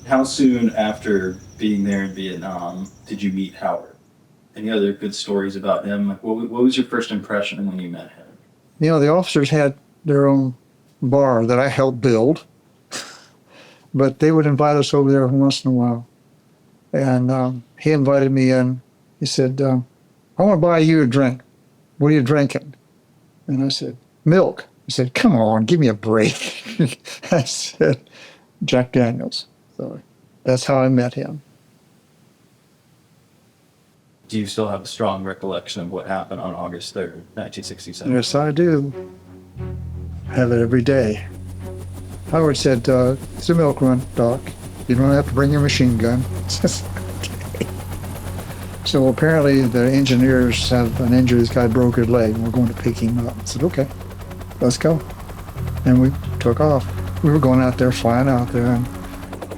How soon after being there in Vietnam did you meet Howard? Any other good stories about him? Like, what was your first impression when you met him? The officers had their own bar that I helped build, but they would invite us over there once in a while. And he invited me in. He said, I want to buy you a drink. What are you drinking? And I said, milk. He said, come on, give me a break. I said, Jack Daniels. So that's how I met him. Do you still have a strong recollection of what happened on August 3rd, 1967? Yes, I do. Have it every day. Howard said, it's a milk run, Doc. You don't have to bring your machine gun. So apparently the engineers have an injury. This guy broke his leg, and we're going to pick him up. I said, okay, let's go. And we took off. We were going out there, flying out there. And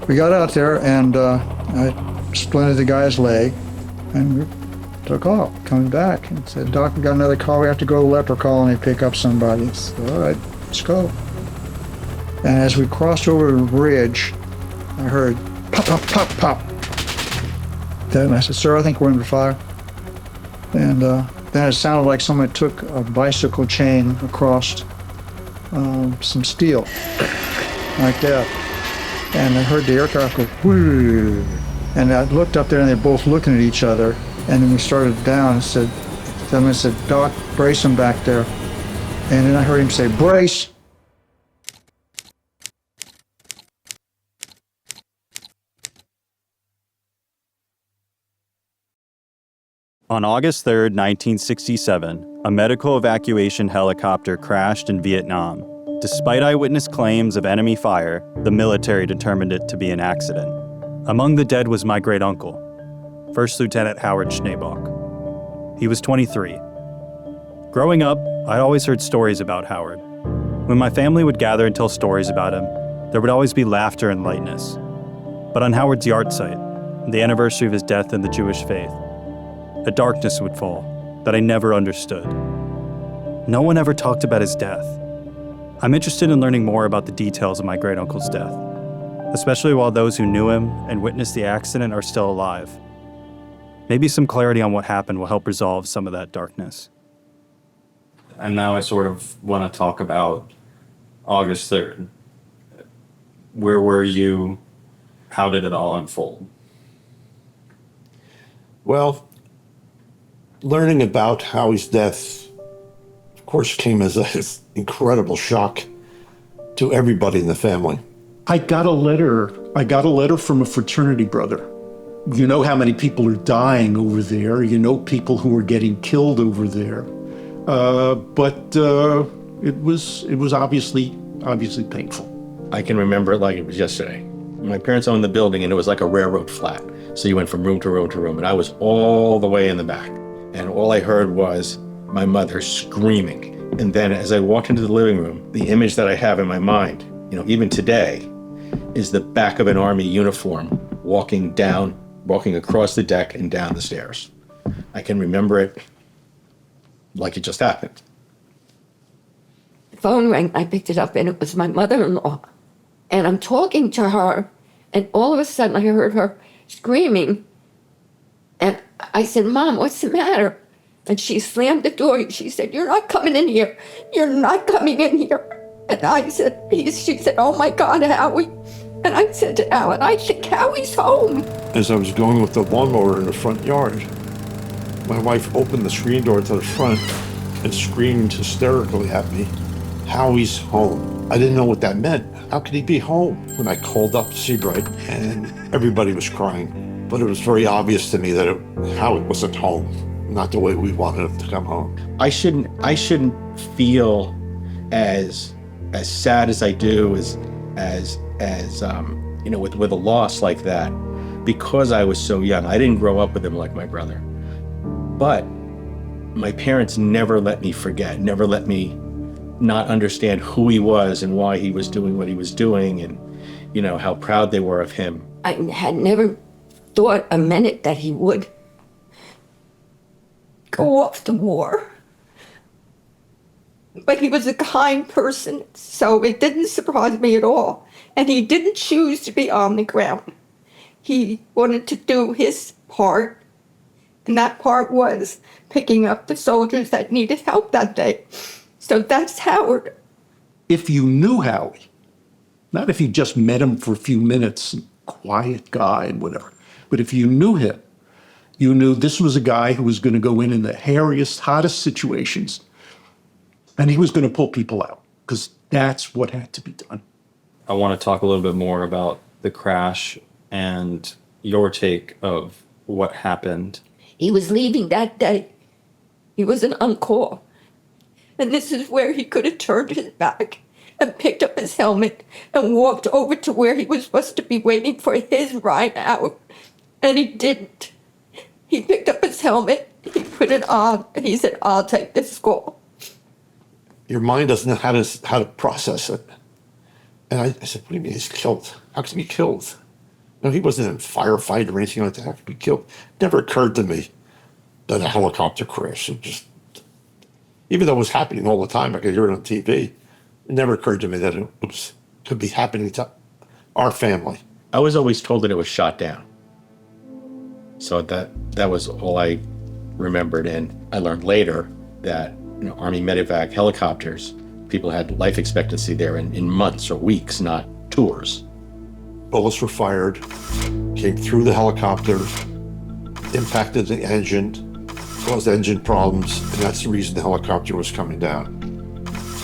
we got out there, and I splinted the guy's leg, and we took off, coming back. And said, Doc, we got another call. We have to go to Leper Colony and pick up somebody. I said, all right, let's go. And as we crossed over the bridge, I heard pop, pop, pop, pop. Then I said, sir, I think we're under fire. And then it sounded like someone took a bicycle chain across some steel, like that. And I heard the aircraft go, whoo. And I looked up there, and they're both looking at each other. And then we started down and someone said, Doc, brace him back there. And then I heard him say, brace. On August 3, 1967, a medical evacuation helicopter crashed in Vietnam. Despite eyewitness claims of enemy fire, the military determined it to be an accident. Among the dead was my great-uncle, First Lieutenant Howard Schnabolk. He was 23. Growing up, I'd always heard stories about Howard. When my family would gather and tell stories about him, there would always be laughter and lightness. But on Howard's yard site, the anniversary of his death in the Jewish faith, a darkness would fall that I never understood. No one ever talked about his death. I'm interested in learning more about the details of my great-uncle's death, especially while those who knew him and witnessed the accident are still alive. Maybe some clarity on what happened will help resolve some of that darkness. And now I sort of want to talk about August 3rd. Where were you? How did it all unfold? Well, learning about Howie's death, of course, came as an incredible shock to everybody in the family. I got a letter from a fraternity brother. You know how many people are dying over there. You know people who are getting killed over there. But it was obviously painful. I can remember it like it was yesterday. My parents owned the building, and it was like a railroad flat. So you went from room to room to room, and I was all the way in the back. And all I heard was my mother screaming. And then as I walked into the living room, the image that I have in my mind, even today, is the back of an army uniform walking across the deck and down the stairs. I can remember it like it just happened. The phone rang, I picked it up, and it was my mother-in-law. And I'm talking to her, and all of a sudden I heard her screaming. And I said, Mom, what's the matter? And she slammed the door, and she said, you're not coming in here. You're not coming in here. And she said, oh my God, Howie. And I said to Alan, I think Howie's home. As I was going with the lawnmower in the front yard, my wife opened the screen door to the front and screamed hysterically at me, Howie's home. I didn't know what that meant. How could he be home? When I called up Seabright, and everybody was crying. But it was very obvious to me that Howie wasn't home, not the way we wanted him to come home. I shouldn't feel as sad as I do, with a loss like that, because I was so young. I didn't grow up with him like my brother. But my parents never let me forget, never let me not understand who he was and why he was doing what he was doing, and how proud they were of him. I had never thought a minute that he would go off to war. But he was a kind person, so it didn't surprise me at all. And he didn't choose to be on the ground. He wanted to do his part, and that part was picking up the soldiers that needed help that day. So that's Howard. If you knew Howie, not if you just met him for a few minutes, quiet guy and whatever, but if you knew him, you knew this was a guy who was going to go in the hairiest, hottest situations, and he was going to pull people out, because that's what had to be done. I want to talk a little bit more about the crash and your take of what happened. He was leaving that day. He wasn't on call. And this is where he could have turned his back and picked up his helmet and walked over to where he was supposed to be waiting for his ride out. And he didn't. He picked up his helmet, he put it on, and he said, "I'll take this call." Your mind doesn't know how to process it. And I said, what do you mean he's killed? How can he be killed? No, he wasn't a firefighter or anything like that. How could he be killed? It never occurred to me that a helicopter crash. It just, even though it was happening all the time, I could hear it on TV. It never occurred to me that it could be happening to our family. I was always told that it was shot down. So that was all I remembered. And I learned later that Army Medevac helicopters, people had life expectancy there in months or weeks, not tours. Bullets were fired, came through the helicopter, impacted the engine, caused engine problems, and that's the reason the helicopter was coming down.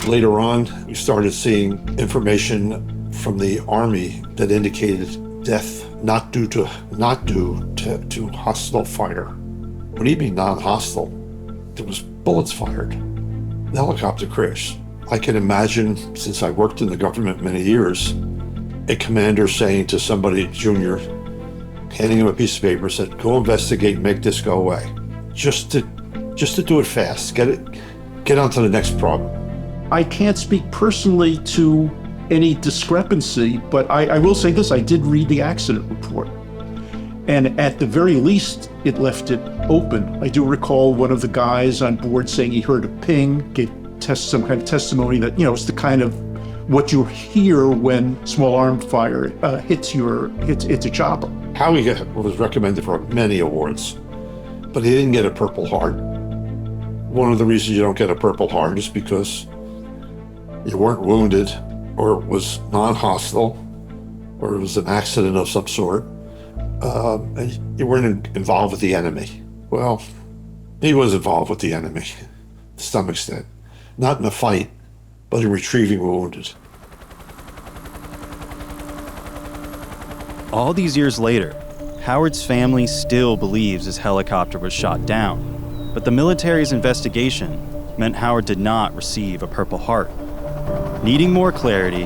Later on, we started seeing information from the Army that indicated death not due to hostile fire. What do you mean non-hostile? There was bullets fired. The helicopter crash. I can imagine, since I worked in the government many years, a commander saying to somebody junior, handing him a piece of paper, said, "Go investigate and make this go away." Just to do it fast, get on to the next problem. I can't speak personally to any discrepancy, but I will say this, I did read the accident report. And at the very least, it left it open. I do recall one of the guys on board saying he heard a ping, gave some kind of testimony that, it's the kind of what you hear when small arm fire hits a chopper. Howie was recommended for many awards, but he didn't get a Purple Heart. One of the reasons you don't get a Purple Heart is because you weren't wounded, or it was non-hostile, or it was an accident of some sort. And you weren't involved with the enemy. Well, he was involved with the enemy to some extent. Not in a fight, but in retrieving wounded. All these years later, Howard's family still believes his helicopter was shot down, but the military's investigation meant Howard did not receive a Purple Heart. Needing more clarity,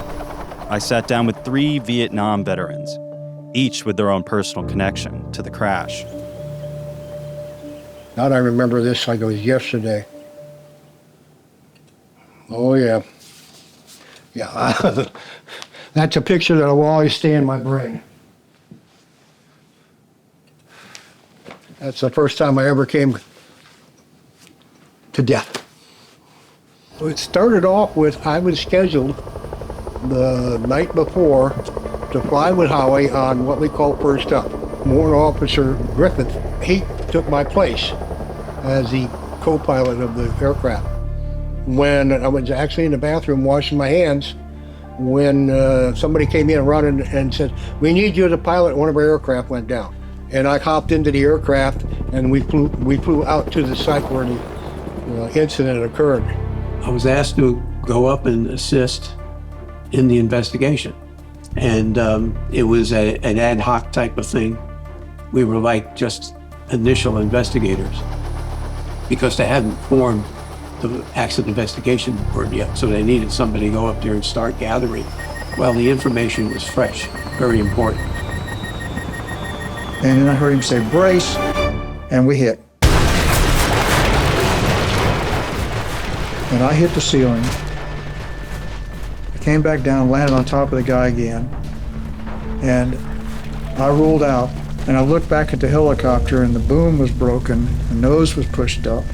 I sat down with 3 Vietnam veterans, each with their own personal connection to the crash. Now that I remember this like it was yesterday. Oh, yeah. Yeah, that's a picture that will always stay in my brain. That's the first time I ever came to death. It started off with, I was scheduled the night before to fly with Howie on what we call first up. Warrant Officer Griffith, he took my place as the co-pilot of the aircraft. When I was actually in the bathroom washing my hands, when somebody came in running and said, "We need you as a pilot," one of our aircraft went down. And I hopped into the aircraft and we flew out to the site where the incident occurred. I was asked to go up and assist in the investigation. And it was an ad hoc type of thing. We were like just initial investigators because they hadn't formed the accident investigation board yet. So they needed somebody to go up there and start gathering. Well, the information was fresh, very important. And then I heard him say, "Brace," and we hit. And I hit the ceiling. I came back down, landed on top of the guy again, and I rolled out, and I looked back at the helicopter, and the boom was broken, the nose was pushed up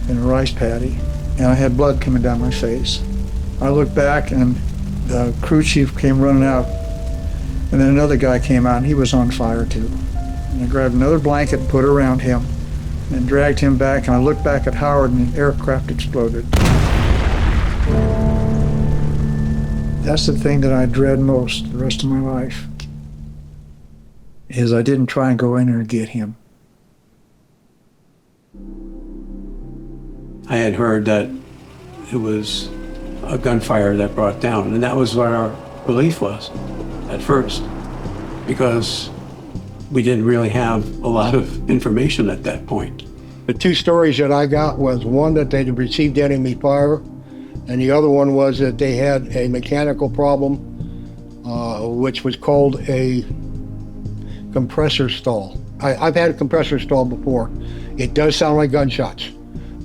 in a rice paddy, and I had blood coming down my face. I looked back, and the crew chief came running out, and then another guy came out, and he was on fire too. And I grabbed another blanket and put it around him and dragged him back, and I looked back at Howard, and the aircraft exploded. That's the thing that I dread most the rest of my life, is I didn't try and go in there and get him. I had heard that it was a gunfire that brought down, and that was what our belief was at first, because we didn't really have a lot of information at that point. The two stories that I got was one that they'd received enemy fire, and the other one was that they had a mechanical problem, which was called a compressor stall. I've had a compressor stall before. It does sound like gunshots,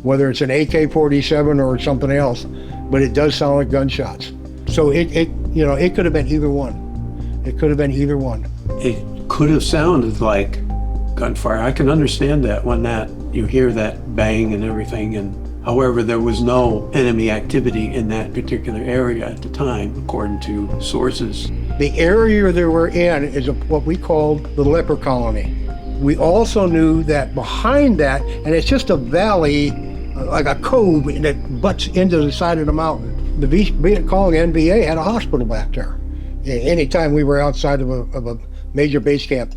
whether it's an AK-47 or something else, but it does sound like gunshots. So it could have been either one. It could have been either one. It could have sounded like gunfire. I can understand that when you hear that bang and everything, and however, there was no enemy activity in that particular area at the time, according to sources. The area that we're in is what we called the leper colony. We also knew that behind that, and it's just a valley, like a cove that butts into the side of the mountain. The Viet Cong NVA had a hospital back there. Anytime we were outside of a major base camp,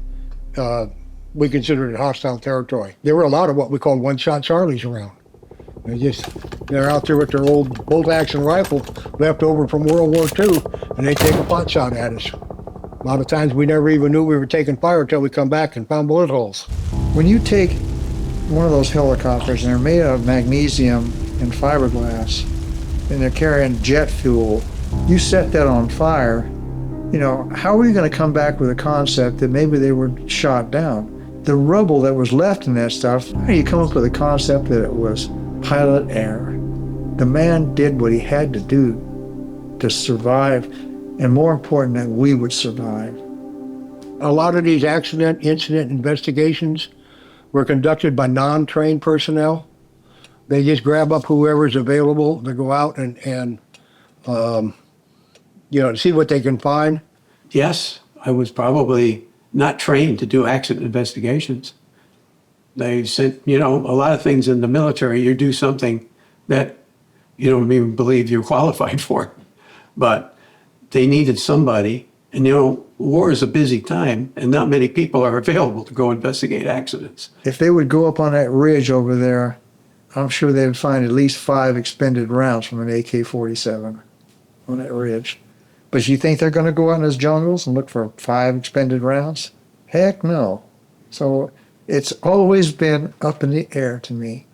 we considered it hostile territory. There were a lot of what we called one-shot Charlies around. They're out there with their old bolt-action rifle left over from World War II, and they take a pot shot at us. A lot of times we never even knew we were taking fire until we come back and found bullet holes. When you take one of those helicopters and they're made out of magnesium and fiberglass, and they're carrying jet fuel, you set that on fire, how are you going to come back with a concept that maybe they were shot down? The rubble that was left in that stuff, how do you come up with a concept that it was pilot error? The man did what he had to do to survive, and more important, that we would survive. A lot of these incident investigations were conducted by non-trained personnel. They just grab up whoever's available to go out and see what they can find. Yes, I was probably not trained to do accident investigations. They sent, a lot of things in the military, you do something that you don't even believe you're qualified for. But they needed somebody, and war is a busy time, and not many people are available to go investigate accidents. If they would go up on that ridge over there, I'm sure they'd find at least 5 expended rounds from an AK-47 on that ridge. But you think they're going to go out in those jungles and look for 5 expended rounds? Heck no. So it's always been up in the air to me.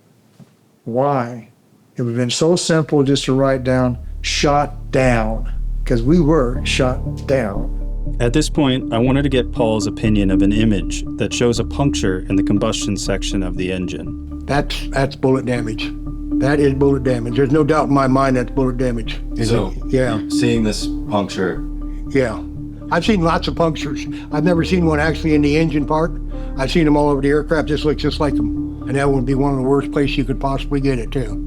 Why? It would have been so simple just to write down, shot down, because we were shot down. At this point, I wanted to get Paul's opinion of an image that shows a puncture in the combustion section of the engine. That's bullet damage. That is bullet damage. There's no doubt in my mind that's bullet damage. So, yeah. Seeing this puncture, Yeah. I've seen lots of punctures. I've never seen one actually in the engine part. I've seen them all over the aircraft. This looks just like them. And that would be one of the worst places you could possibly get it too.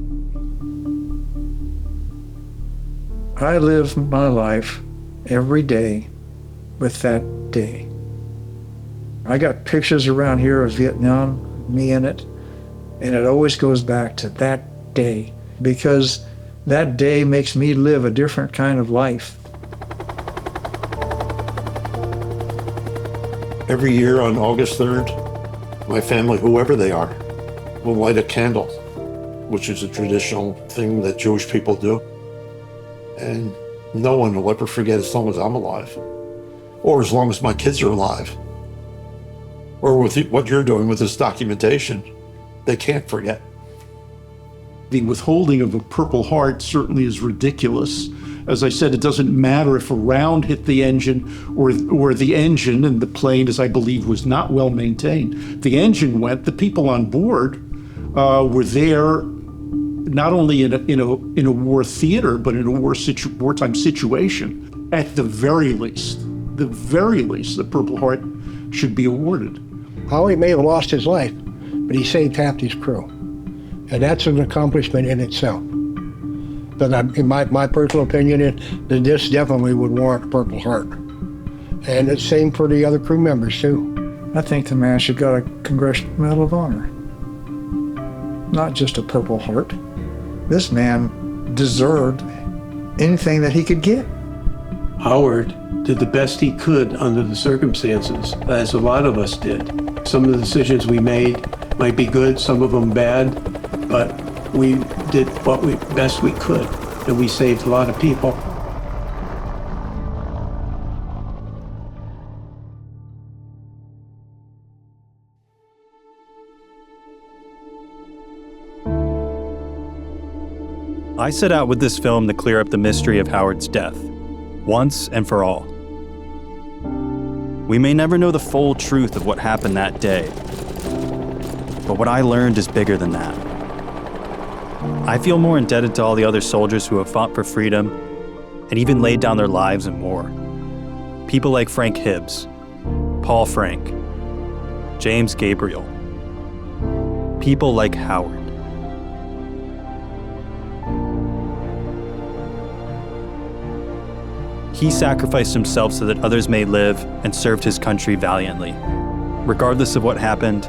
I live my life every day with that day. I got pictures around here of Vietnam, me in it, and it always goes back to that day, because that day makes me live a different kind of life. Every year on August 3rd, my family, whoever they are, will light a candle, which is a traditional thing that Jewish people do. And no one will ever forget as long as I'm alive, or as long as my kids are alive, or with what you're doing with this documentation. They can't forget. The withholding of a Purple Heart certainly is ridiculous. As I said, it doesn't matter if a round hit the engine or the engine, and the plane, as I believe, was not well maintained. The engine went. The people on board were there not only in a war theater, but in a wartime situation. At the very least, the Purple Heart should be awarded. Howie may have lost his life, but he saved half his crew. And that's an accomplishment in itself. But in my personal opinion is that this definitely would warrant a Purple Heart. And it's same for the other crew members too. I think the man should got a Congressional Medal of Honor. Not just a Purple Heart. This man deserved anything that he could get. Howard did the best he could under the circumstances, as a lot of us did. Some of the decisions we made might be good, some of them bad, but we did what best we could, and we saved a lot of people. I set out with this film to clear up the mystery of Howard's death, once and for all. We may never know the full truth of what happened that day, but what I learned is bigger than that. I feel more indebted to all the other soldiers who have fought for freedom and even laid down their lives in war. People like Frank Hibbs, Paul Frank, James Gabriel. People like Howard. He sacrificed himself so that others may live and served his country valiantly, regardless of what happened,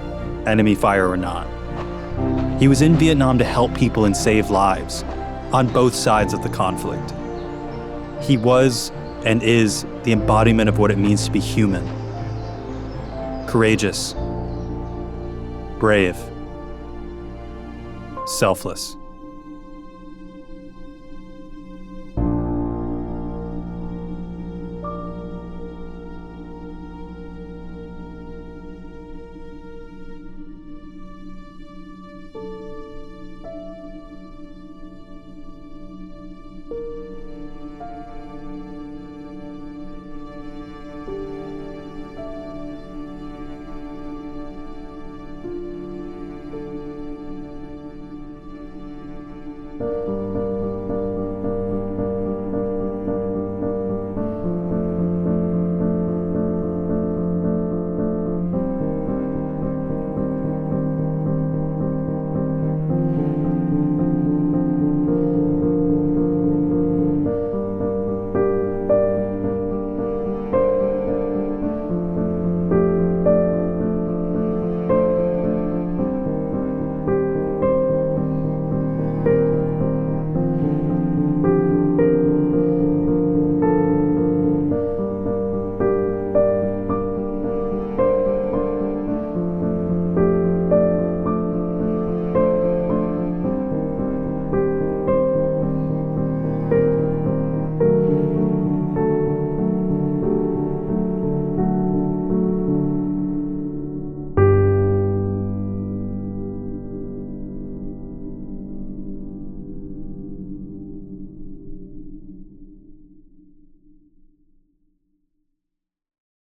enemy fire or not. He was in Vietnam to help people and save lives, on both sides of the conflict. He was and is the embodiment of what it means to be human. Courageous, brave, selfless.